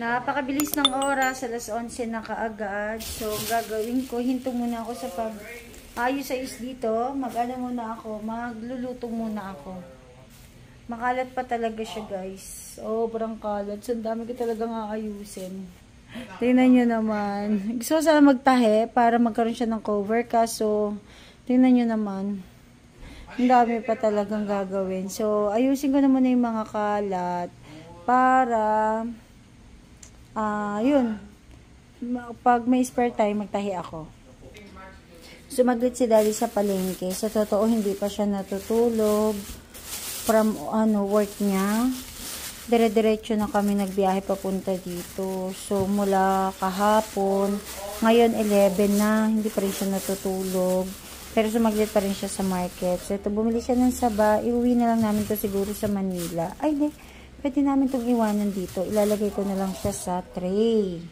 Napakabilis ng oras, alas 11 na kaagad. So, gagawin ko, hinto muna ako sa ayos sa dito. Mag-ano muna ako, magluluto muna ako. Makalat pa talaga siya, guys. Sobrang kalat. So, ang dami ko talagang aayusin. Tingnan nyo naman. Gusto ko sana magtahe para magkaroon siya ng cover. Kaso, tingnan nyo naman. Ang dami pa talagang gagawin. So, ayusin ko naman yung mga kalat para yun. Pag may spare time, magtahi ako. Sumaglit si Daddy sa palengke. Sa totoo, hindi pa siya natutulog from work niya. Dire-diretso na kami nagbiyahe papunta dito. So, mula kahapon, ngayon 11 na, hindi pa rin siya natutulog. Pero sumaglit pa rin siya sa market. So, ito, bumili siya ng saba. Iuwi na lang namin to siguro sa Manila. Ay, hindi. Pwede namin itong iwanan dito. Ilalagay ko na lang siya sa tray.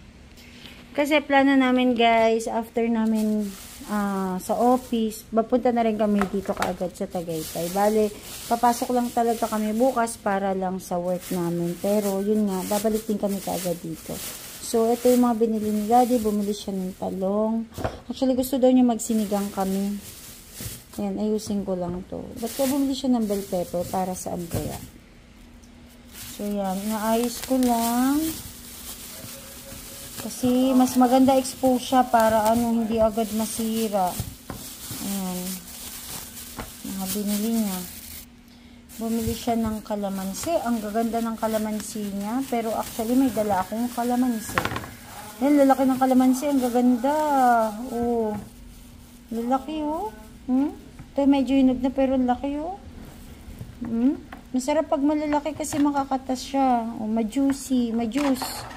Kasi plano namin, guys, after namin sa office, papunta na rin kami dito kaagad sa Tagaytay. Bale, papasok lang talaga kami bukas para lang sa work namin. Pero, yun nga, babalik din kami kaagad dito. So, ito yung mga binili ni Daddy. Bumili siya ng talong. Actually, gusto daw niya magsinigang kami. Ayan, ayusin ko lang to. Ba't ko bumili siya ng bell pepper? Para saan kaya? So, yan. Inaayos ko lang. Kasi, mas maganda expose siya para hindi agad masira. Ayan. Mga binili niya. Bumili siya ng kalamansi. Ang gaganda ng kalamansi niya. Pero actually, may dala akong kalamansi. Yan, lalaki ng kalamansi. Ang gaganda. Oh. Lalaki, oh. Ito, medyo hinog na pero laki, oh. Masarap pag malalaki kasi makakatas siya. Oh, ma-juicy. Ma-juice.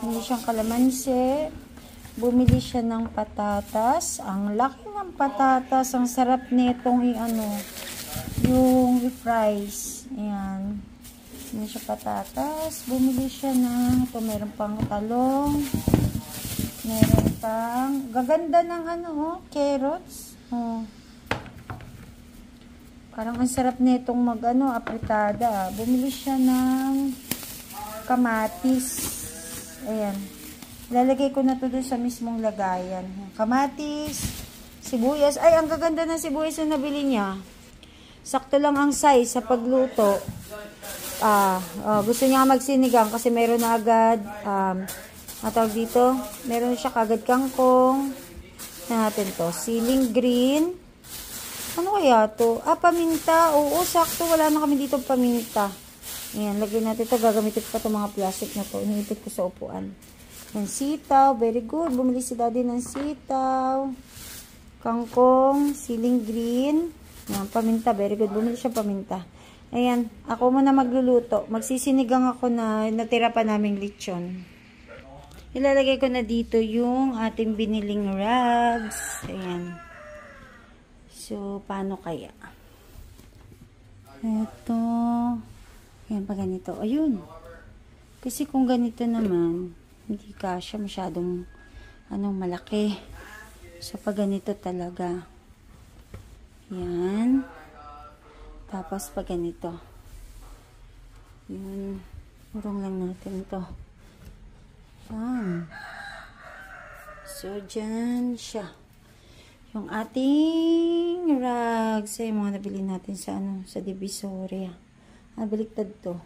Bumili siyang kalamansi. Bumili siya ng patatas. Ang laki ng patatas. Ang sarap nitong yung fries. Ayan. Bumili siya patatas. Bumili siya ng, ito meron pang talong. Meron pang, gaganda ng carrots. Oh. Parang ang sarap nitong apritada. Bumili siya ng kamatis. Ayan. Lalagay ko na to doon sa mismong lagayan. Kamatis, sibuyas. Ay, ang gaganda ng sibuyas na nabili niya. Sakto lang ang size sa pagluto. Gusto niya magsinigang kasi meron na agad tawag dito, meron siya kagad kangkong. Natin to, siling green. Ano kaya to? Paminta. Oo, sakto. Wala na kami dito paminta. Ayan, lagyan natin ito. Gagamitin ko pa itong mga plastic na to. Iniipit ko sa upuan. Yan, sitaw. Very good. Bumili si Daddy ng sitaw. Kangkong. Siling green. Yan, paminta. Very good. Bumili siya paminta. Ayan, ako muna magluluto. Magsisinigang ako na natira pa naming lechon. Ilalagay ko na dito yung ating biniling rags. Ayan. So, paano kaya? Ito. Ayan, pa ganito. Ayun. Kasi kung ganito naman, hindi kasya masyadong malaki. So, pag ganito talaga. Ayan. Tapos, pag ganito. Yun. Urong lang natin ito. Yan. So, dyan siya. Yung ating rags. Ay, mga nabili natin sa sa Divisoria. Baliktad to.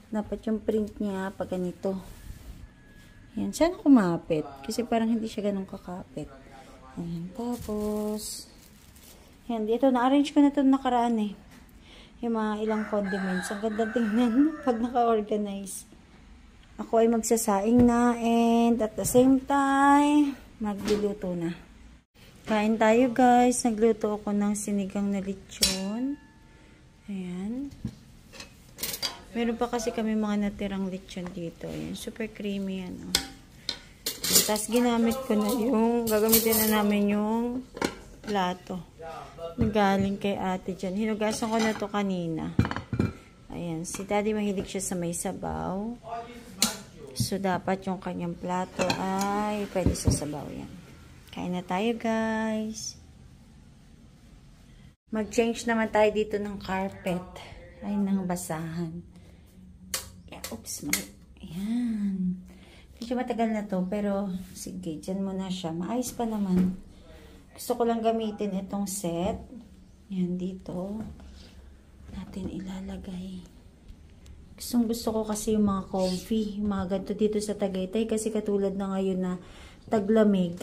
Dapat yung print niya pag ganito. Yan. Sana kumapit. Kasi parang hindi siya ganun kakapit. Ayan. Tapos, yan. Dito, na-arrange ko na ito nakaraan eh. Yung mga ilang condiments. Ang ganda tingnan pag naka-organize. Ako ay magsasaing na and at the same time, magluluto na. Kain tayo guys. Nagluto ako ng sinigang na lechon. Ayan. Meron pa kasi kami mga natirang lechon dito. Ayan. Super creamy yan. Oh. Tapos ginamit ko na gagamitin na namin yung plato. Galing kay ate dyan. Hinugasan ko na to kanina. Ayan. Si Daddy mahilig siya sa may sabaw. So, dapat yung kanyang plato ay pwede sa sabaw yan. Kain na tayo, guys. Mag-change naman tayo dito ng carpet. Ay, ng basahan. Yeah, oops. Ayan. Medyo matagal na to, pero sige, dyan muna siya. Maayos pa naman. Gusto ko lang gamitin itong set. Yan, dito. Natin ilalagay. Gusto ko kasi yung mga comfy. Yung mga ganito dito sa Tagaytay. Kasi katulad na ngayon na taglamig.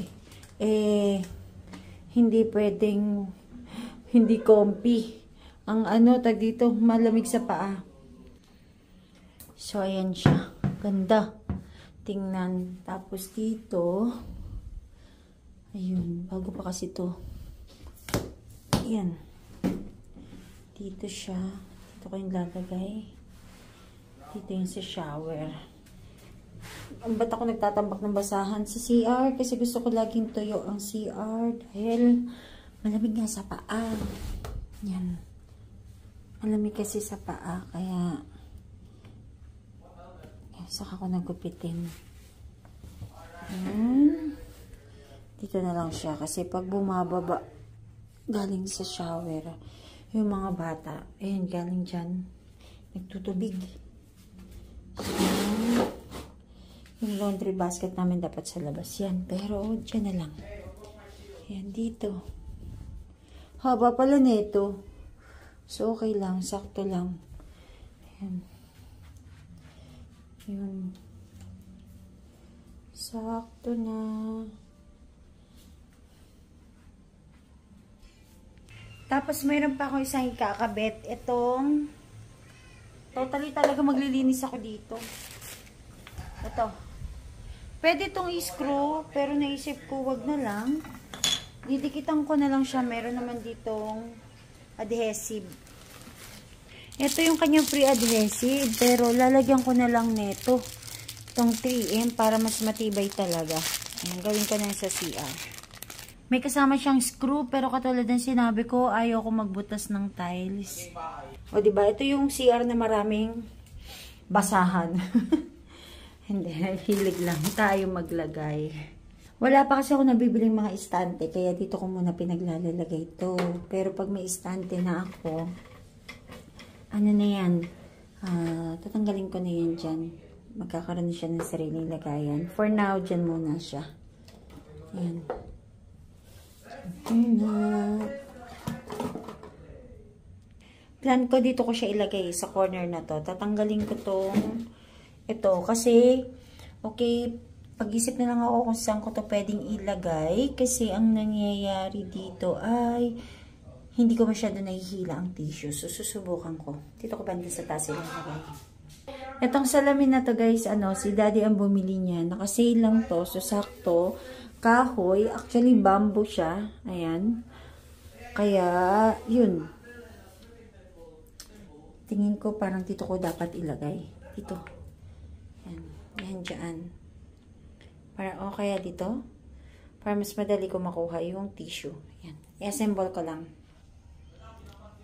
Hindi pwedeng hindi comfy. Ang tag dito, malamig sa paa. So, ayan siya. Ganda. Tingnan. Tapos dito, ayun, bago pa kasi to. Ayan. Dito siya. Dito ko yung lalagay. Dito yung sa shower. Ba't ako nagtatambak ng basahan sa CR? Kasi gusto ko laging tuyo ang CR. Dahil malamig nga sa paa. Yan. Malamig kasi sa paa. Kaya saka ko nagupitin. Dito na lang siya. Kasi pag bumababa galing sa shower, yung mga bata, ayun, galing dyan, nagtutubig. Yung laundry basket namin dapat sa labas yan. Pero dyan na lang. Ayan, dito. Haba pala nito. So, okay lang. Sakto lang. Ayan. Yun. Sakto na. Tapos, mayroon pa akong isang ikakabit. Itong, totally talaga maglilinis ako dito. Ito. Pwede itong i-screw, pero naisip ko, wag na lang. Didikitan ko na lang siya. Meron naman ditong adhesive. Ito yung kanyang free adhesive, pero lalagyan ko na lang nito. Itong 3M para mas matibay talaga. Ayan, gawin ko na sa CR. May kasama siyang screw, pero katulad ng sinabi ko, ayaw ko magbutas ng tiles. O diba, ito yung CR na maraming basahan. Hindi, hilig lang tayo maglagay. Wala pa kasi ako nabibiling mga istante, kaya dito ko muna pinaglalagay ito. Pero pag may istante na ako, ano na yan, tatanggalin ko na yan dyan. Magkakaroon siya ng sariling lagayan. For now, dyan muna siya. Ayan. Plan ko dito ko siya ilagay sa corner na to. Tatanggalin ko ito kasi, okay, pag-isip na lang ako kung saan ko to pwedeng ilagay. Kasi ang nangyayari dito ay hindi ko masyado nahihila ang tissue. So, susubukan ko. Dito ko banda sa taas ilalagay. Itong salamin na to guys, si daddy ang bumili niya. Naka-sale lang to. So, sakto. Kahoy. Actually, bamboo siya. Ayan. Kaya, yun. Tingin ko parang dito ko dapat ilagay. Dito. Ayan. Ayan dyan. Para, o kaya dito. Para mas madali ko makuha yung tissue. Ayan. I-assemble ko lang.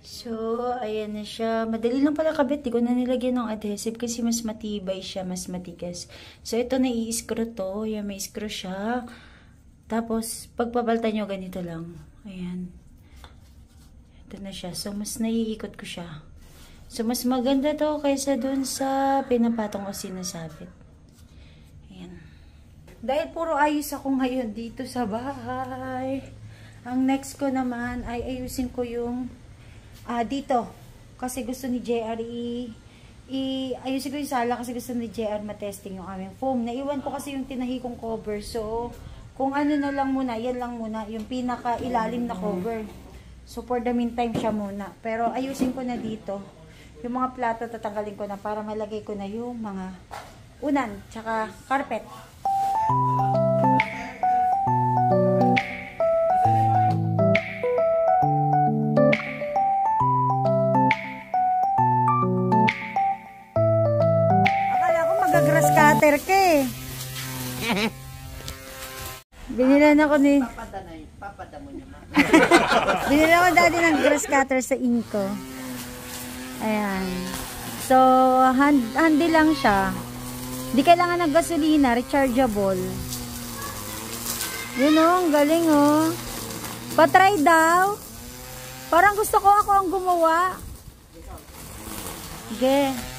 So, ayan na siya. Madali lang pala kabit. Di ko na nilagyan ng adhesive kasi mas matibay siya, mas matigas. So, ito na i-screw to. Ayan, may screw siya. Tapos, pagpabalta nyo, ganito lang. Ayan. Ito na siya. So, mas naiikot ko siya. So, mas maganda to kaysa dun sa pinapatong o sinasabit. Ayan. Dahil puro ayos ako ngayon dito sa bahay. Ang next ko naman ay ayusin ko yung dito. Kasi gusto ni JR ayusin ko yung sala kasi gusto ni JR matesting yung aming foam. Naiwan ko kasi yung tinahi kong cover. So, kung ano na lang muna, yan lang muna. Yung pinaka ilalim na cover. So, for the meantime siya muna. Pero ayusin ko na dito. Yung mga plato tatanggalin ko na para malagay ko na yung mga unan. Tsaka carpet. Grass cutter ka eh. Binilan ako ni... Binilan ako dati ng grass cutter sa Inco. Ayan. So, handy lang siya. Di kailangan ng gasolina, rechargeable. Yun o, ang galing o. Patry daw. Parang gusto ko ako ang gumawa. Sige.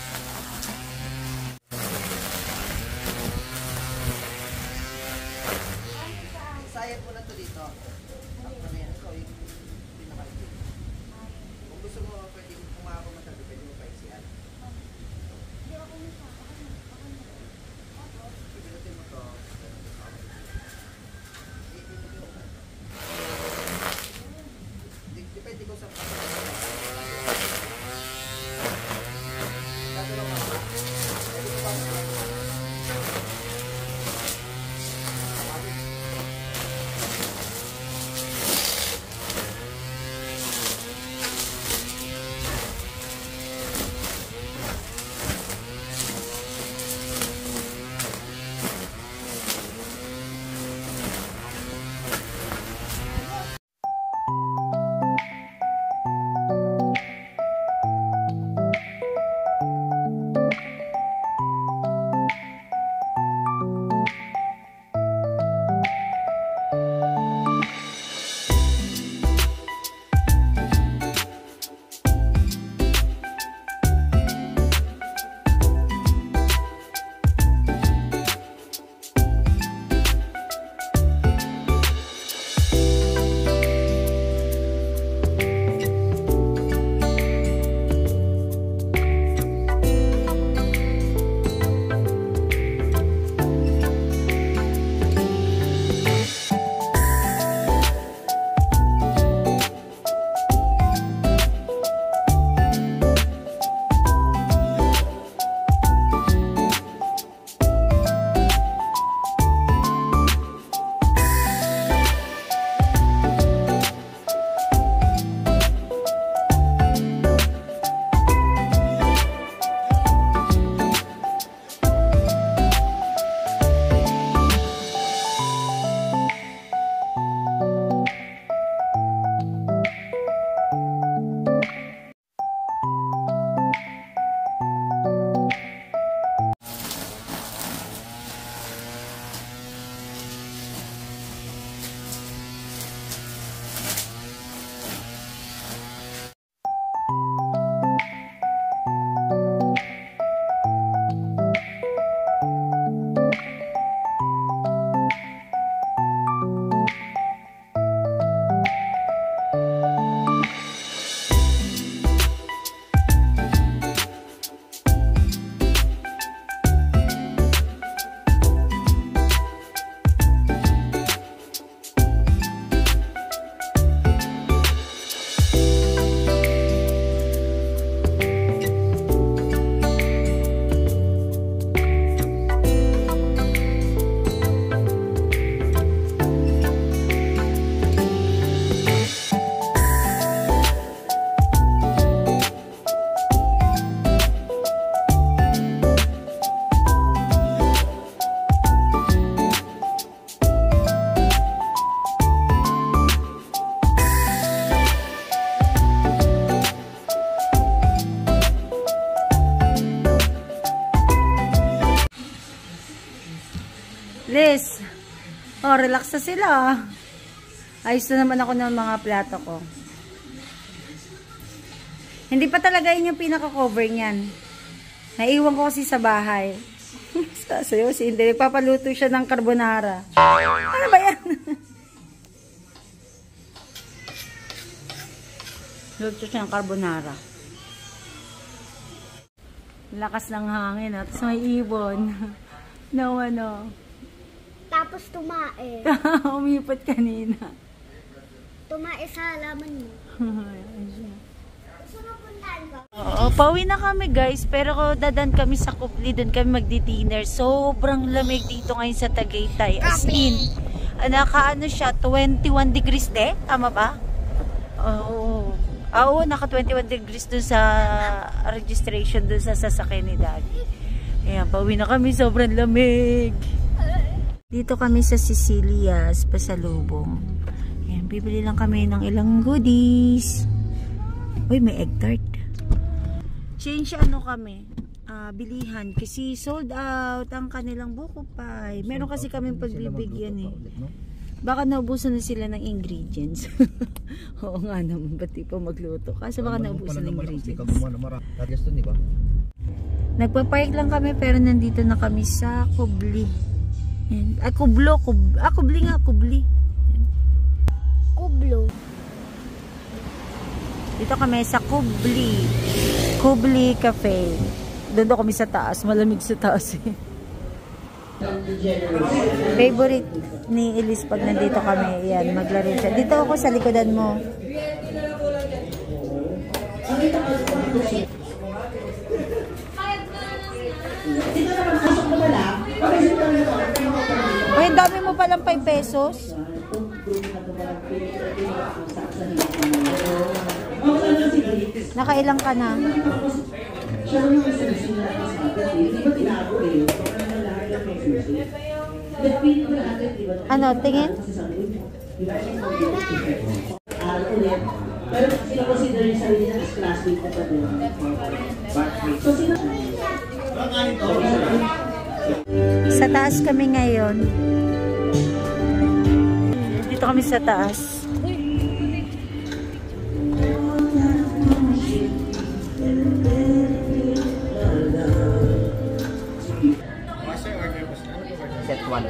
Liz. Oh, relax na sila. Ayos na naman ako ng mga plato ko. Hindi pa talaga yun yung pinaka-cover niyan. Naiwan ko kasi sa bahay. Sasayo si Inday. Nagpapaluto siya ng carbonara. Ano ba yan? Luto siya ng carbonara. Lakas ng hangin at may ibon. No, ano. Tapos tumae. Umipot kanina. Tumae sa halaman mo. Gusto mo puntahan ko? Oo, pauwi na kami guys. Pero dadan kami sa Kupli. Doon kami magdi-dinner. Sobrang lamig dito ngayon sa Tagaytay. As in, naka-ano siya, 21 degrees de? Tama ba? Oo. Oo, naka 21 degrees doon sa registration doon sa sasakyan ni Daddy. Ayan, pauwi na kami. Sobrang lamig. Dito kami sa Sicilias, pasalubong. Ayan, bibili lang kami ng ilang goodies. Uy, may egg tart. Change ano kami, bilihan. Kasi sold out ang kanilang buko pie. Meron kasi kaming pagbibigyan eh. Baka naubusan na sila ng ingredients. Oo nga naman, ba't di pa magluto? Kasi baka naubusan ng ingredients. Nagpapark lang kami pero nandito na kami sa Kubli. Kublo. Kubli nga, Kubli. Kublo. Dito kami sa Kubli. Kubli Cafe. Doon kami sa taas. Malamig sa taas eh. Favorite ni Elise pag nandito kami. Yan, maglaro siya. Dito ako sa likodan mo. Uy, dami mo palang 5 pesos. Nakailang ka na? Ano, tingin? Pero sino-consider yung sarili niya as classmate ko pa din. So, sino? Sa taas kami ngayon. Dito kami sa taas. Set 1.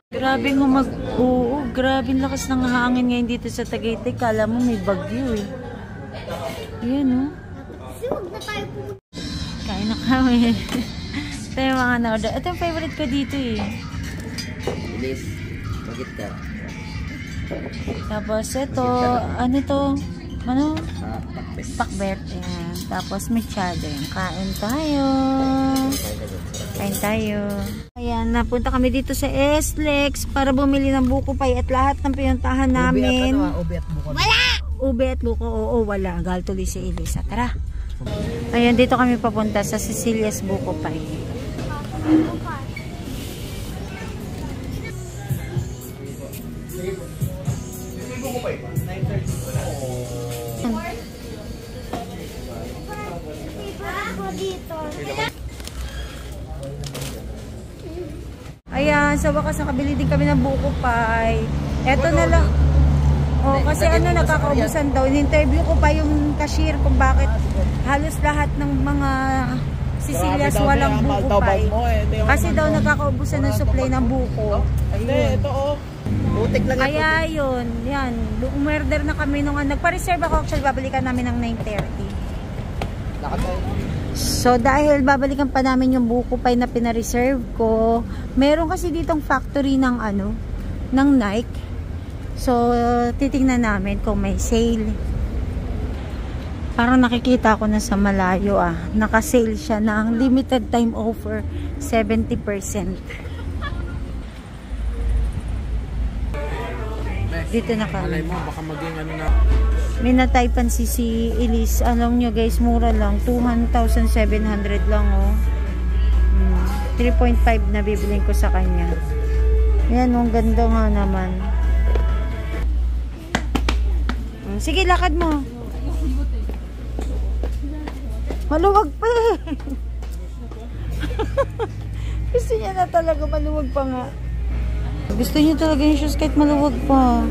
Grabe oo, grabe lakas ng hangin ngayon dito sa Tagaytay. Kala mo may bagyo eh. Ayan oh. Huwag na tayo pumunta. Kain na kami. Ito yung mga na-order. Ito yung favorite ko dito eh. Elise, magit ka. Tapos ito, ano to? Ano? Pakbet. Pakbet. Ayan. Tapos mechado. Kain tayo. Kain tayo. Ayan, napunta kami dito sa SLEX para bumili ng buko pie at lahat ng pinuntahan namin. Ube at buko. Wala! Ube at buko. Oo, wala. Galtuloy si Elisa. Tara. Ayan, dito kami papunta sa Sicilia's Buko Pie. Ayan, sa wakas nakabili din kami ng buko pie. Eto na lang. Oh, kasi ano, nakakaubusan daw. In-interview ko pa yung cashier kung bakit halos lahat ng mga Sicilias walang buko pie. Kasi daw nakakaubusan ng supply ng buko. Ayun. Ito oh. Butik lang. Kaya yun, yan. Umorder na kami nung nagpa-reserve ako. Actually, babalikan namin ng 9:30. So, dahil babalikan pa namin yung buko pie na pina-reserve ko, meron kasi ditong factory ng ng Nike. So, titingnan namin kung may sale. Parang nakikita ko na sa malayo naka-sale siya ng limited time offer 70%. Dito na kami. Malay mo, baka maging na. May nataypan si Elise. Alam nyo guys, mura lang. 2,700 lang oh. 3.5 na bibilin ko sa kanya. Yan, ang ganda nga naman. Sige, lakad mo. Maluwag pa eh. Gusto niya na talaga maluwag pa nga. Gusto niya talaga yung shoes kahit maluwag pa.